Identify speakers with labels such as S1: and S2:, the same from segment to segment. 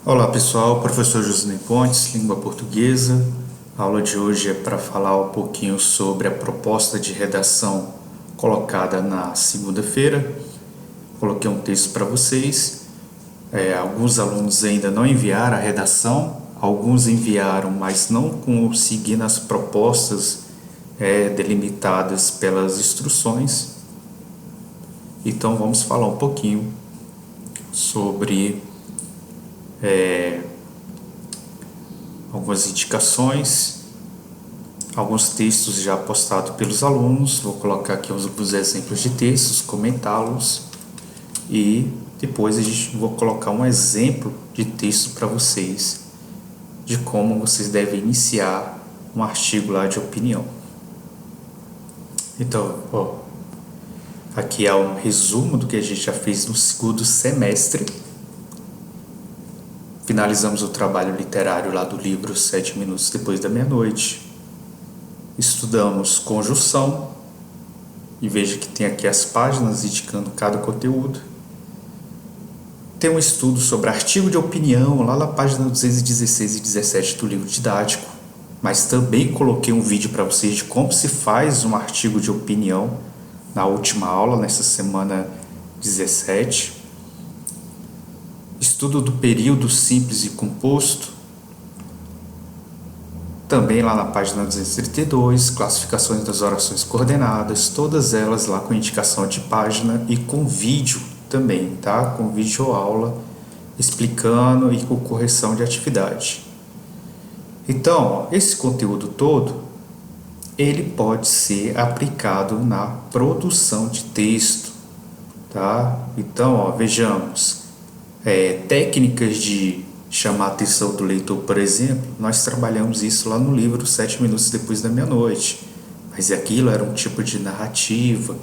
S1: Olá pessoal, professor Josinei Pontes, língua portuguesa. A aula de hoje é para falar um pouquinho sobre a proposta de redação colocada na segunda-feira. Coloquei um texto para vocês. Alguns alunos ainda não enviaram a redação, alguns enviaram, mas não seguindo as propostas delimitadas pelas instruções. Então vamos falar um pouquinho sobre algumas indicações, alguns textos já postados pelos alunos. Vou colocar aqui alguns exemplos de textos, comentá-los e depois vou colocar um exemplo de texto para vocês de como vocês devem iniciar um artigo lá de opinião. Então, aqui é um resumo do que a gente já fez no segundo semestre. Finalizamos o trabalho literário lá do livro 7 minutos depois da meia-noite. Estudamos conjunção. E veja que tem aqui as páginas indicando cada conteúdo. Tem um estudo sobre artigo de opinião lá na página 216 e 17 do livro didático. Mas também coloquei um vídeo para vocês de como se faz um artigo de opinião na última aula, nessa semana 17. Estudo do período simples e composto, também lá na página 232, classificações das orações coordenadas, todas elas lá com indicação de página e com vídeo também, tá? Com vídeo aula explicando e com correção de atividade. Então, esse conteúdo todo, ele pode ser aplicado na produção de texto, tá? Então, vejamos. Técnicas de chamar a atenção do leitor, por exemplo, nós trabalhamos isso lá no livro 7 minutos depois da meia-noite, mas aquilo era um tipo de narrativa,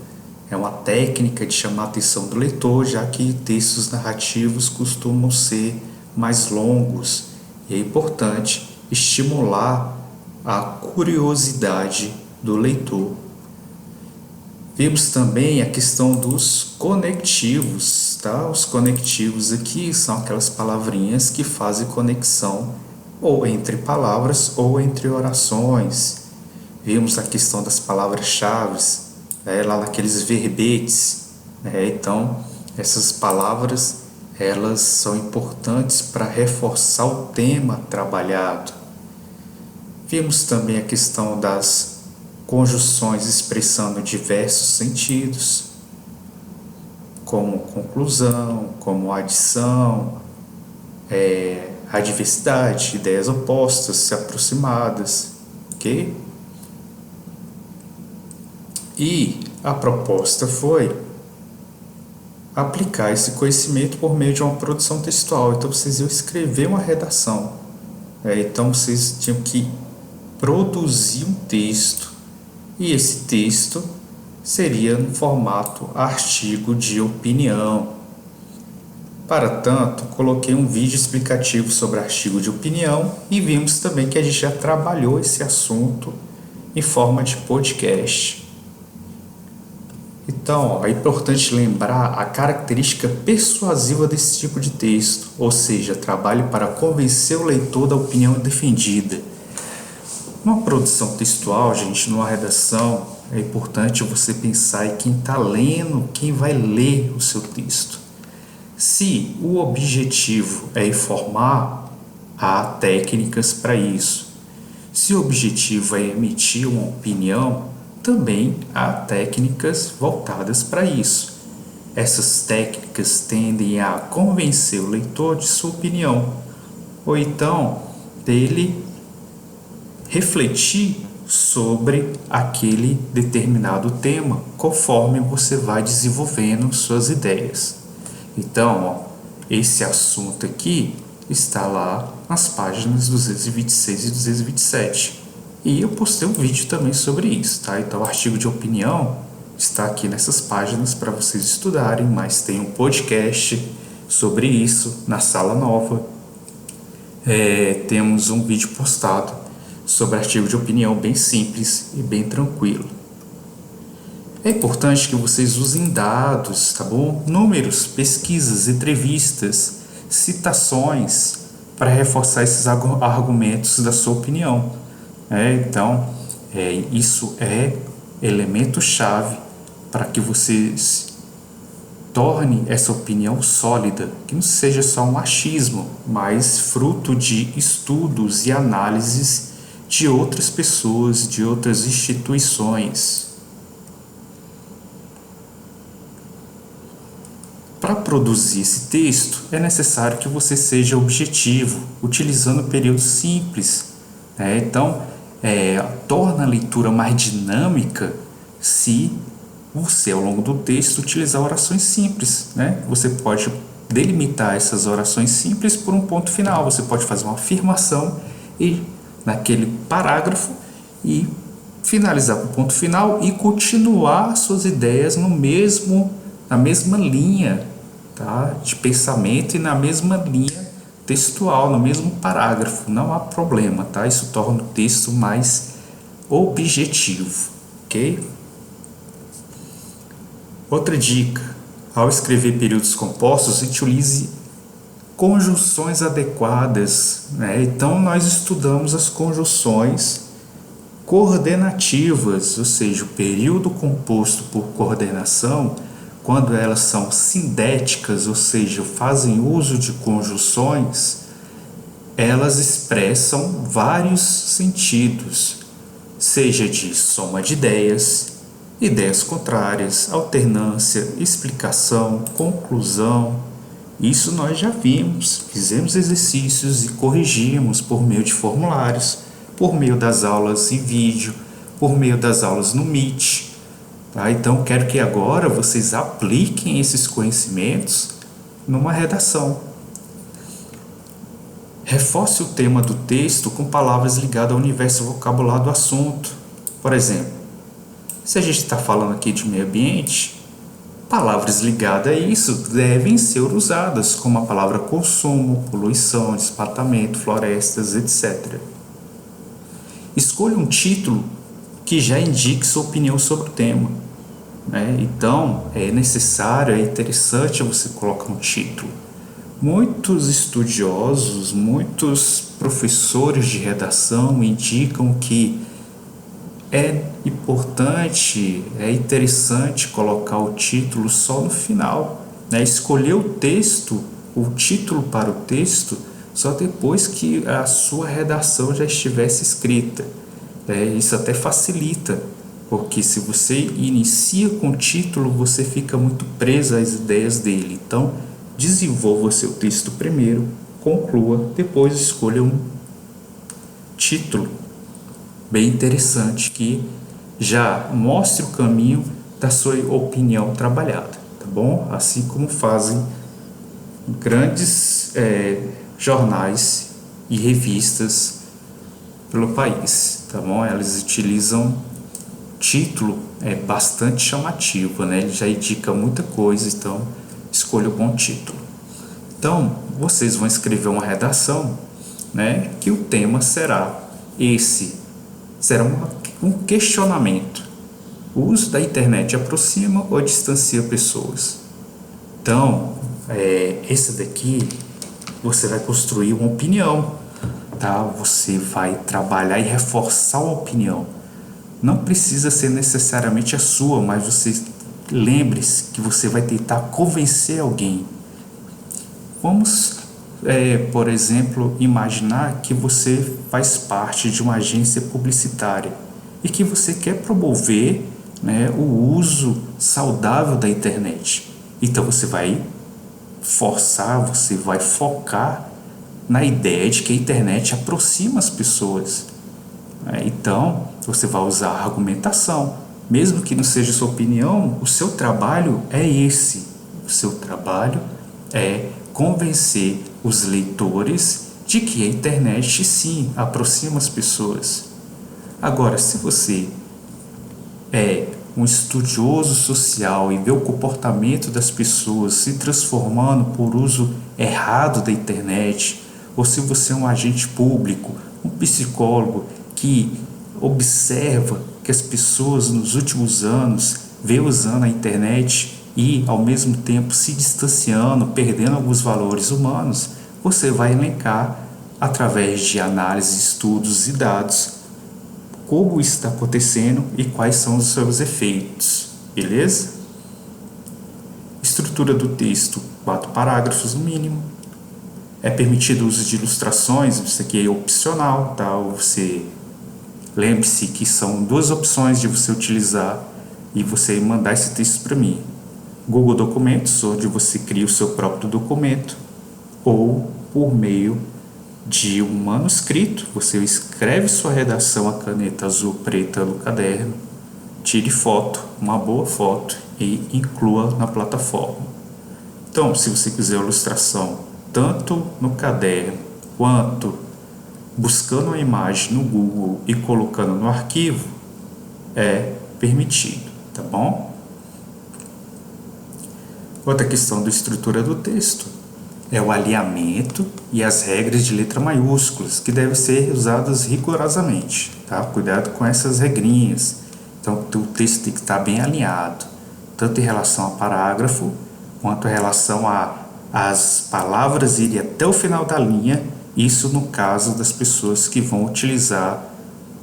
S1: é uma técnica de chamar a atenção do leitor, já que textos narrativos costumam ser mais longos e é importante estimular a curiosidade do leitor. Vimos também a questão dos conectivos, tá? Os conectivos aqui são aquelas palavrinhas que fazem conexão ou entre palavras ou entre orações. Vimos a questão das palavras-chave, lá naqueles verbetes. Então, essas palavras, elas são importantes para reforçar o tema trabalhado. Vimos também a questão das conjunções expressando diversos sentidos, como conclusão, como adição, adversidade, ideias opostas, se aproximadas, ok? E a proposta foi aplicar esse conhecimento por meio de uma produção textual. Então vocês iam escrever uma redação, então vocês tinham que produzir um texto. E esse texto seria no formato artigo de opinião. Para tanto, coloquei um vídeo explicativo sobre artigo de opinião e vimos também que a gente já trabalhou esse assunto em forma de podcast. Então, é importante lembrar a característica persuasiva desse tipo de texto, ou seja, trabalhe para convencer o leitor da opinião defendida. Numa produção textual, gente, numa redação, é importante você pensar em quem está lendo, quem vai ler o seu texto. Se o objetivo é informar, há técnicas para isso. Se o objetivo é emitir uma opinião, também há técnicas voltadas para isso. Essas técnicas tendem a convencer o leitor de sua opinião, ou então dele refletir sobre aquele determinado tema conforme você vai desenvolvendo suas ideias. Então, esse assunto aqui está lá nas páginas 226 e 227. E eu postei um vídeo também sobre isso, tá? Então, o artigo de opinião está aqui nessas páginas para vocês estudarem, mas tem um podcast sobre isso na sala nova. Temos um vídeo postado sobre artigo de opinião bem simples e bem tranquilo. É importante que vocês usem dados, tá bom? Números, pesquisas, entrevistas, citações, para reforçar esses argumentos da sua opinião. Então, isso é elemento-chave para que você torne essa opinião sólida, que não seja só um achismo, mas fruto de estudos e análises de outras pessoas, de outras instituições. Para produzir esse texto, é necessário que você seja objetivo, utilizando períodos simples. Então, torna a leitura mais dinâmica se você, ao longo do texto, utilizar orações simples. Você pode delimitar essas orações simples por um ponto final. Você pode fazer uma afirmação e naquele parágrafo e finalizar com o ponto final e continuar suas ideias na mesma linha, tá, de pensamento e na mesma linha textual, no mesmo parágrafo. Não há problema, tá? Isso torna o texto mais objetivo, ok? Outra dica: ao escrever períodos compostos, utilize conjunções adequadas. Então, nós estudamos as conjunções coordenativas, ou seja, o período composto por coordenação, quando elas são sindéticas, ou seja, fazem uso de conjunções, elas expressam vários sentidos, seja de soma de ideias, ideias contrárias, alternância, explicação, conclusão. Isso nós já vimos, fizemos exercícios e corrigimos por meio de formulários, por meio das aulas em vídeo, por meio das aulas no Meet. Então, quero que agora vocês apliquem esses conhecimentos numa redação. Reforce o tema do texto com palavras ligadas ao universo vocabular do assunto. Por exemplo, se a gente está falando aqui de meio ambiente, palavras ligadas a isso devem ser usadas, como a palavra consumo, poluição, desmatamento, florestas, etc. Escolha um título que já indique sua opinião sobre o tema. Então, é necessário, é interessante você colocar um título. Muitos estudiosos, muitos professores de redação indicam que é importante, é interessante colocar o título só no final. Escolher o texto, o título para o texto, só depois que a sua redação já estivesse escrita. Isso até facilita, porque se você inicia com o título, você fica muito preso às ideias dele. Então, desenvolva o seu texto primeiro, conclua, depois escolha um título bem interessante que já mostre o caminho da sua opinião trabalhada, tá bom? Assim como fazem grandes jornais e revistas pelo país, tá bom? Elas utilizam título bastante chamativo, Ele já indica muita coisa, então escolha o bom título. Então, vocês vão escrever uma redação, que o tema será um questionamento. O uso da internet aproxima ou distancia pessoas? Então, esse daqui você vai construir uma opinião, tá? Você vai trabalhar e reforçar uma opinião. Não precisa ser necessariamente a sua, mas você lembre-se que você vai tentar convencer alguém. Vamos, por exemplo, imaginar que você faz parte de uma agência publicitária e que você quer promover, o uso saudável da internet. Então você vai focar na ideia de que a internet aproxima as pessoas. Então você vai usar a argumentação. Mesmo que não seja sua opinião, o seu trabalho é esse. O seu trabalho é convencer os leitores de que a internet sim aproxima as pessoas. Agora, se você é um estudioso social e vê o comportamento das pessoas se transformando por uso errado da internet, ou se você é um agente público, um psicólogo que observa que as pessoas nos últimos anos vêm usando a internet e ao mesmo tempo se distanciando, perdendo alguns valores humanos, você vai elencar através de análise, estudos e dados, como está acontecendo e quais são os seus efeitos, beleza? Estrutura do texto, 4 parágrafos no mínimo. É permitido o uso de ilustrações, isso aqui é opcional, tá? Você lembre-se que são 2 opções de você utilizar e você mandar esse texto para mim. Google Documentos, onde você cria o seu próprio documento, ou por meio de um manuscrito, você escreve sua redação a caneta azul preta no caderno, tire foto, uma boa foto e inclua na plataforma. Então, se você quiser ilustração tanto no caderno quanto buscando a imagem no Google e colocando no arquivo, é permitido, tá bom? Outra questão da estrutura do texto é o alinhamento e as regras de letra maiúsculas, que devem ser usadas rigorosamente, tá? Cuidado com essas regrinhas. Então, o texto tem que estar bem alinhado, tanto em relação ao parágrafo, quanto em relação às palavras irem até o final da linha, isso no caso das pessoas que vão utilizar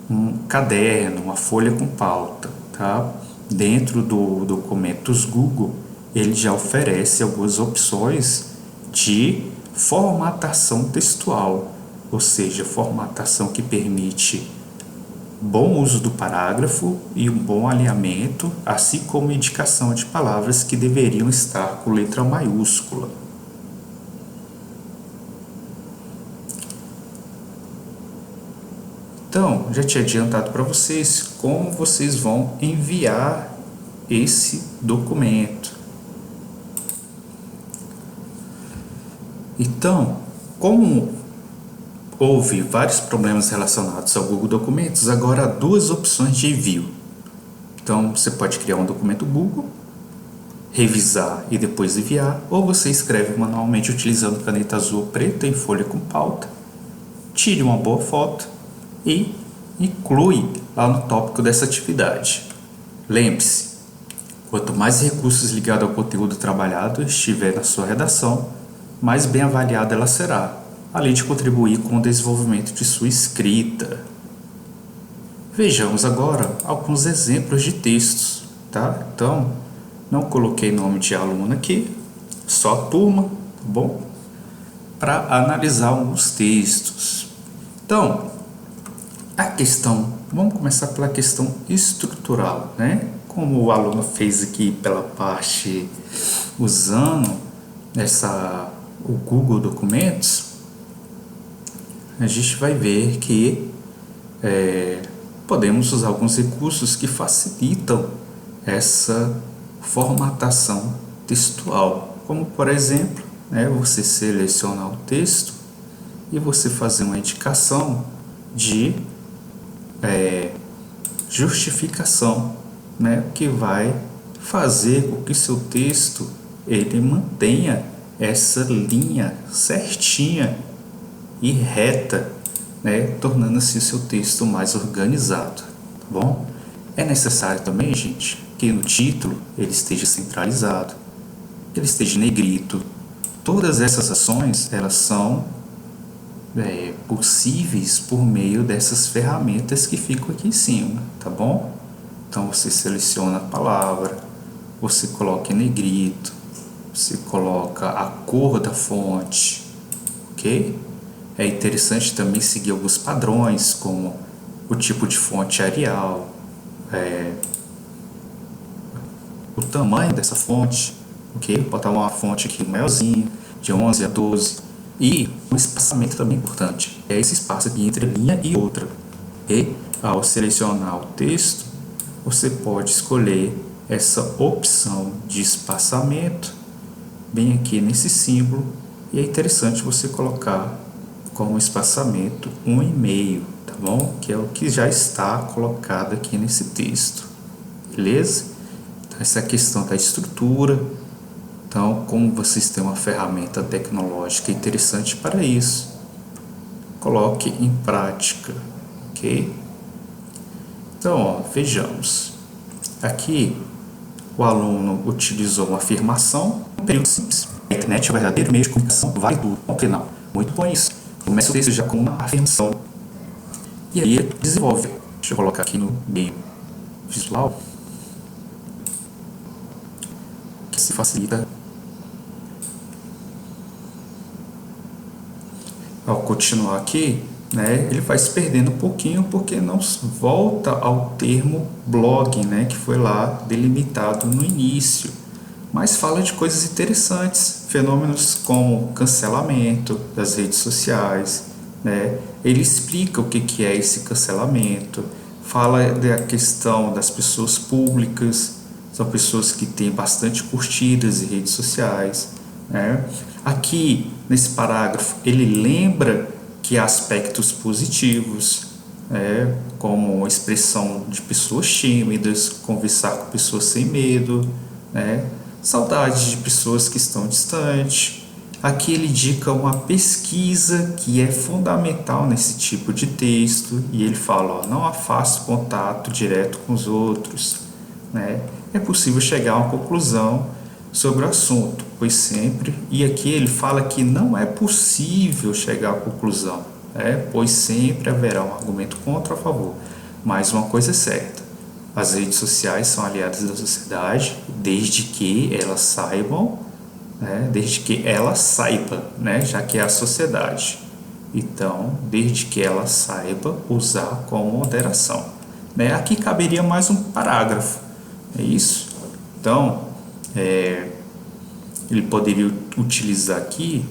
S1: um caderno, uma folha com pauta, tá? Dentro do Documentos Google, ele já oferece algumas opções de formatação textual, ou seja, formatação que permite bom uso do parágrafo e um bom alinhamento, assim como indicação de palavras que deveriam estar com letra maiúscula. Então, já tinha adiantado para vocês como vocês vão enviar esse documento. Então, como houve vários problemas relacionados ao Google Documentos, agora há 2 opções de envio. Então, você pode criar um documento Google, revisar e depois enviar, ou você escreve manualmente utilizando caneta azul ou preta em folha com pauta, tire uma boa foto e inclui lá no tópico dessa atividade. Lembre-se, quanto mais recursos ligados ao conteúdo trabalhado estiver na sua redação, mais bem avaliada ela será, além de contribuir com o desenvolvimento de sua escrita. Vejamos agora alguns exemplos de textos, tá? Então, não coloquei nome de aluno aqui, só turma, tá bom? Para analisar alguns textos. Então, vamos começar pela questão estrutural, né? Como o aluno fez aqui pela parte usando o Google Documentos, a gente vai ver que podemos usar alguns recursos que facilitam essa formatação textual, como por exemplo, você selecionar o texto e você fazer uma indicação de justificação, que vai fazer com que seu texto ele mantenha essa linha certinha e reta, tornando assim o seu texto mais organizado, tá bom? É necessário também, gente, que no título ele esteja centralizado, que ele esteja em negrito. Todas essas ações, elas são possíveis por meio dessas ferramentas que ficam aqui em cima, tá bom? Então você seleciona a palavra, você coloca em negrito, você coloca a cor da fonte, ok? É interessante também seguir alguns padrões, como o tipo de fonte Arial, o tamanho dessa fonte, ok? Botar uma fonte aqui maiorzinha, de 11 a 12, e o espaçamento também é importante, é esse espaço aqui entre linha e outra, ok? Ao selecionar o texto, você pode escolher essa opção de espaçamento, bem aqui nesse símbolo, e é interessante você colocar como espaçamento 1,5, tá bom? Que é o que já está colocado aqui nesse texto, beleza? Então, essa é a questão da estrutura. Então, como vocês têm uma ferramenta tecnológica interessante para isso, coloque em prática, ok? Então, vejamos. Aqui, o aluno utilizou uma afirmação, um período simples. A internet é o verdadeiro meio de comunicação, vale tudo. Ponto final. Muito bom isso. Começa o texto já com uma afirmação. E aí ele desenvolve. Deixa eu colocar aqui no meio visual, que se facilita. Ao continuar aqui, né, ele vai se perdendo um pouquinho porque não volta ao termo blog, né, que foi lá delimitado no início, mas fala de coisas interessantes, fenômenos como cancelamento das redes sociais, né, ele explica o que é esse cancelamento, fala da questão das pessoas públicas, são pessoas que têm bastante curtidas em redes sociais, né? Aqui, nesse parágrafo, ele lembra que há aspectos positivos, né, como a expressão de pessoas tímidas, conversar com pessoas sem medo, né, saudade de pessoas que estão distantes. Aqui ele indica uma pesquisa que é fundamental nesse tipo de texto e ele fala, ó, não afaste o contato direto com os outros, né? É possível chegar a uma conclusão sobre o assunto, pois sempre, e aqui ele fala que não é possível chegar à conclusão, pois sempre haverá um argumento contra ou a favor, mas uma coisa é certa, as redes sociais são aliadas da sociedade desde que elas saibam, desde que ela saiba, já que é a sociedade, então, desde que ela saiba usar com moderação. Aqui caberia mais um parágrafo, é isso? Então, ele poderia utilizar aqui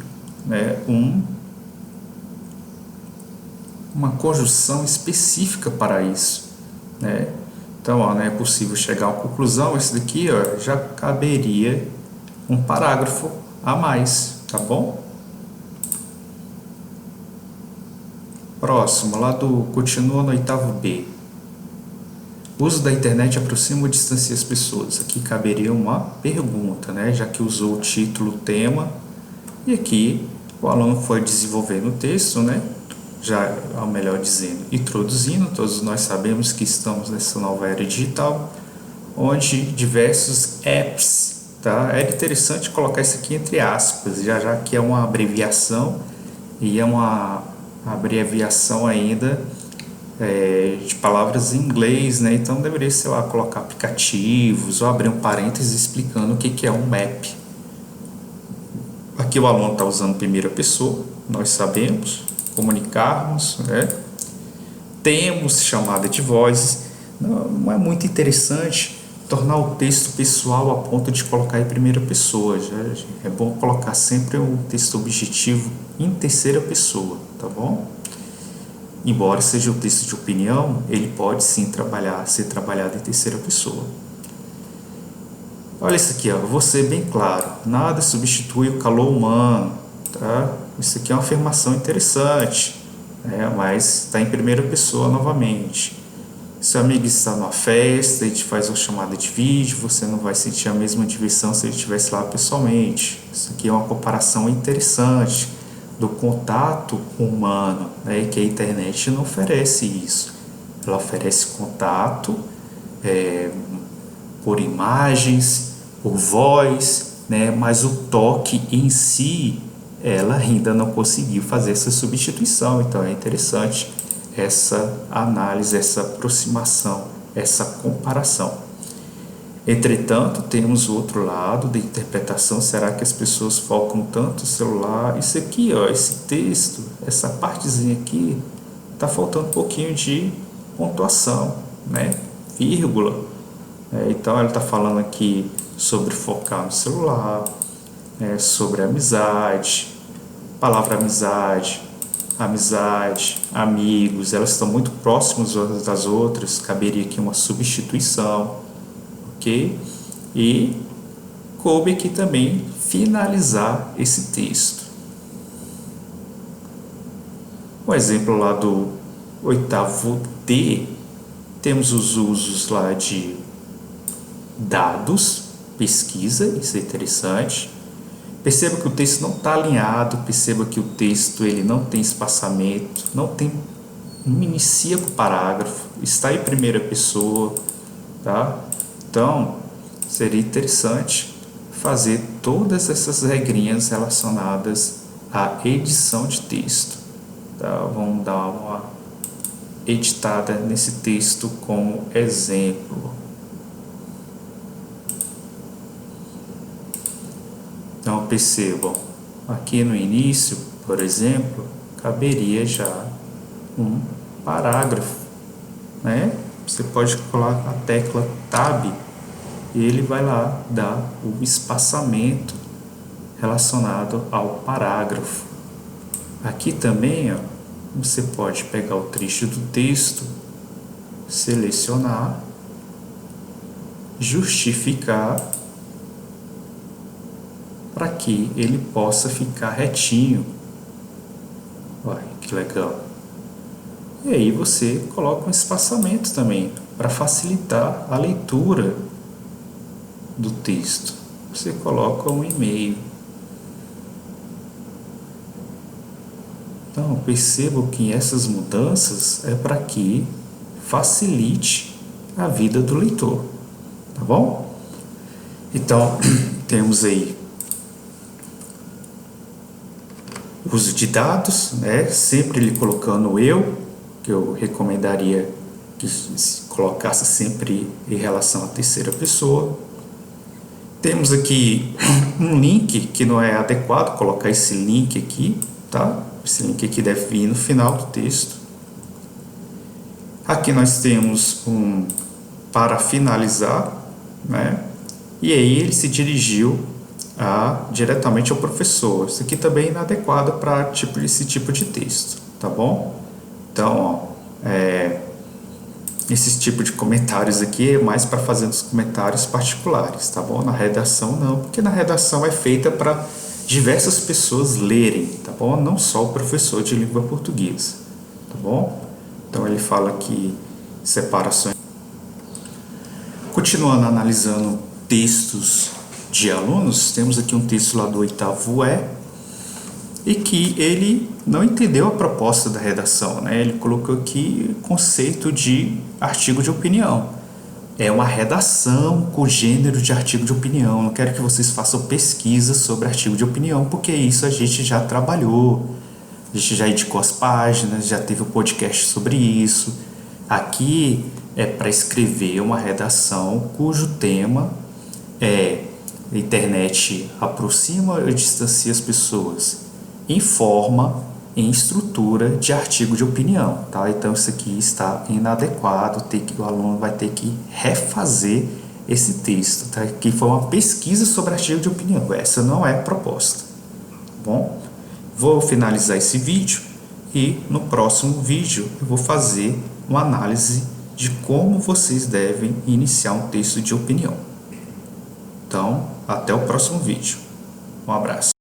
S1: uma conjunção específica para isso, Então, ó, não é possível chegar a uma conclusão, esse daqui ó, já caberia um parágrafo a mais, tá bom? Próximo, lá do continua no 8º B. O uso da internet aproxima ou distancia as pessoas. Aqui caberia uma pergunta, já que usou o título, tema, e aqui o aluno foi desenvolvendo o texto, já, ao melhor dizendo, introduzindo. Todos nós sabemos que estamos nessa nova era digital, onde diversos apps, tá? É interessante colocar isso aqui entre aspas, já que é uma abreviação, e é uma abreviação ainda de palavras em inglês, então deveria, sei lá, colocar aplicativos ou abrir um parênteses explicando o que é um app. Aqui o aluno está usando primeira pessoa, nós sabemos, comunicarmos, temos chamada de voz, não é muito interessante tornar o texto pessoal a ponto de colocar em primeira pessoa, é bom colocar sempre o texto objetivo em terceira pessoa, tá bom? Embora seja um texto de opinião, ele pode sim ser trabalhado em terceira pessoa. Olha isso aqui, ó, vou ser bem claro, nada substitui o calor humano, tá? Isso aqui é uma afirmação interessante, mas está em primeira pessoa novamente. Seu amigo está numa festa e te faz uma chamada de vídeo, você não vai sentir a mesma diversão se ele estivesse lá pessoalmente. Isso aqui é uma comparação interessante do contato humano, que a internet não oferece isso. Ela oferece contato por imagens, por voz, mas o toque em si, ela ainda não conseguiu fazer essa substituição. Então é interessante essa análise, essa aproximação, essa comparação. Entretanto, temos o outro lado da interpretação. Será que as pessoas focam tanto no celular? Isso aqui, ó, esse texto, essa partezinha aqui, está faltando um pouquinho de pontuação, vírgula. Então, ela está falando aqui sobre focar no celular, sobre amizade, palavra amizade, amigos, elas estão muito próximas umas das outras, caberia aqui uma substituição. E coube aqui também finalizar esse texto. Um exemplo lá do 8º D, temos os usos lá de dados, pesquisa, isso é interessante. Perceba que o texto não está alinhado, perceba que o texto ele não tem espaçamento, não inicia com o parágrafo, está em primeira pessoa, tá? Então, seria interessante fazer todas essas regrinhas relacionadas à edição de texto. Tá? Vamos dar uma editada nesse texto como exemplo. Então percebam, aqui no início, por exemplo, caberia já um parágrafo, né? Você pode colocar a tecla Tab e ele vai lá dar o espaçamento relacionado ao parágrafo. Aqui também, ó, você pode pegar o trecho do texto, selecionar, justificar para que ele possa ficar retinho. Olha que legal. E aí você coloca um espaçamento também para facilitar a leitura do texto. Você coloca um e-mail. Então percebo que essas mudanças é para que facilite a vida do leitor, tá bom? Então temos aí uso de dados, né? Sempre ele colocando eu, que eu recomendaria que se colocasse sempre em relação à terceira pessoa. Temos aqui um link que não é adequado colocar esse link aqui, tá? Esse link aqui deve vir no final do texto. Aqui nós temos um para finalizar, né? E aí ele se dirigiu diretamente ao professor. Isso aqui também é inadequado para esse tipo de texto, tá bom? Então, ó, esse tipo de comentários aqui é mais para fazer nos comentários particulares, tá bom? Na redação não, porque na redação é feita para diversas pessoas lerem, tá bom? Não só o professor de língua portuguesa, tá bom? Então ele fala aqui separações. Continuando analisando textos de alunos, temos aqui um texto lá do 8º E, e que ele não entendeu a proposta da redação, né? Ele colocou aqui conceito de artigo de opinião. É uma redação com gênero de artigo de opinião. Não quero que vocês façam pesquisa sobre artigo de opinião, porque isso a gente já trabalhou, a gente já indicou as páginas, já teve um podcast sobre isso. Aqui é para escrever uma redação cujo tema é: a internet aproxima ou distancia as pessoas? Em forma, em estrutura de artigo de opinião, tá? Então isso aqui está inadequado, o aluno vai ter que refazer esse texto, tá? Que foi uma pesquisa sobre artigo de opinião, essa não é proposta, tá bom? Vou finalizar esse vídeo e no próximo vídeo eu vou fazer uma análise de como vocês devem iniciar um texto de opinião. Então, até o próximo vídeo. Um abraço.